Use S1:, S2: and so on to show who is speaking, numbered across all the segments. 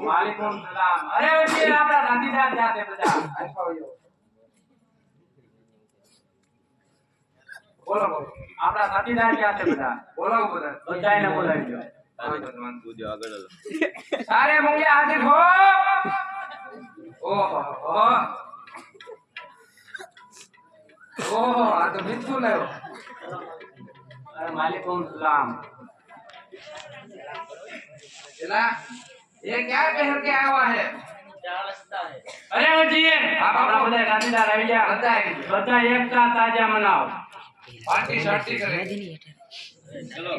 S1: वालेकुम सलाम। अरे ये आपका गांधीदार जाते बजा बोलो बोलो आपका साथीदार क्या से बजा बोलो बोलो बजाय ना बोलाइयो सारे मुंगे हाजिर हो ओहो ओहो आ तो बिल्कुल है अरे वालेकुम सलाम चला ये क्या पहन के आया हुआ है क्या लगता है अरे जी आप अपना बधाई गांधीदार आइडिया बधाई एक साथ ताजा मनाओ पार्टी शार्टी करें चलो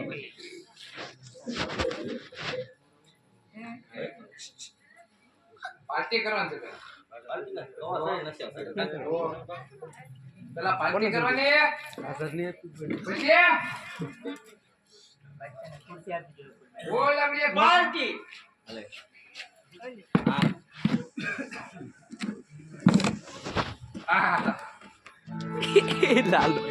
S1: पार्टी करवानी है चला पार्टी करवानी है बोलिए बोल अब ये पार्टी
S2: लालू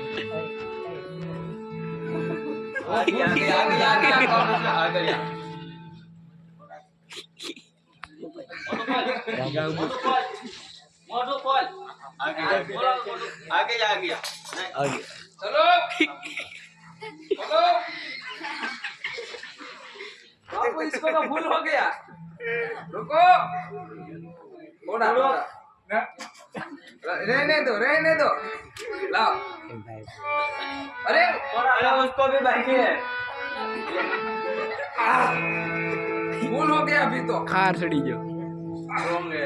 S1: आ गया मोटो कॉल आगे चलो बोलो बापू इसको तो भूल हो गया रुको थोड़ा रहने दो लाओ अरे थोड़ा उसको भी बाकी है भूल हो गया अभी तो
S2: खार सड़ी जो
S1: होंगे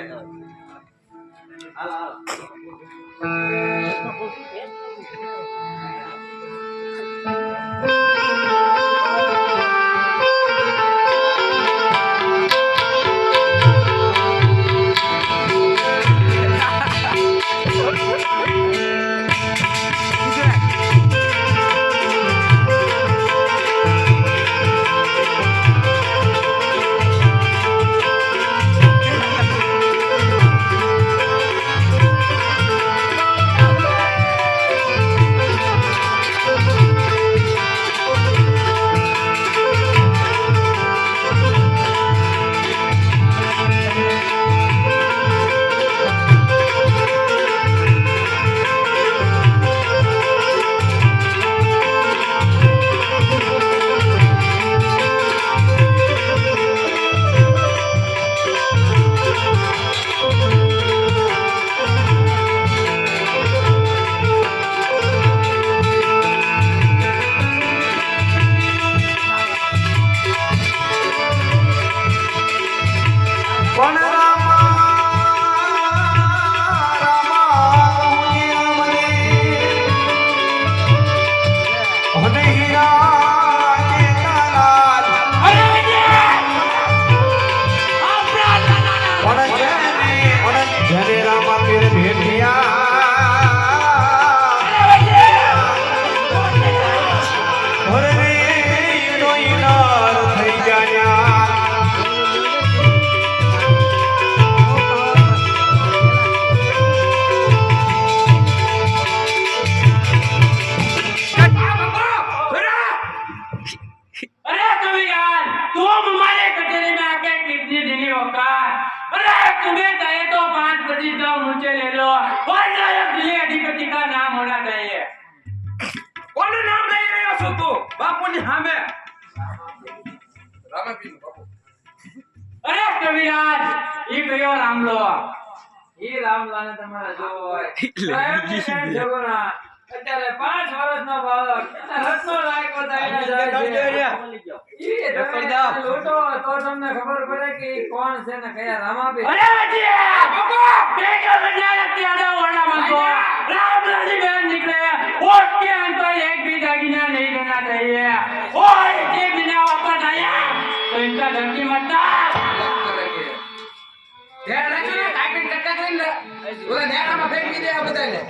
S1: अरे कविराज ये कयो रामलो ये रामला ने તમારા જો હોય જોગો ના અત્યારે 5 વર્ષનો બાળક રત્નો લાયક બતાવીને જાય છે એ લોટો તો તમને ખબર પડે કે ઈ કોણ છે ને કયા રામાપી અરે બટિયા બાપુ બેગો બજાર અત્યારે ઓરડા માં તો રામલાની બેન નીકળે और के तो एक भी दागिना नहीं देना चाहिए और एक बिना वापस आया तो इनका धमकी मत ध्यान रखना टाइपिंग करता करेंगे बोले ध्यान में फेंक दे आप बताइए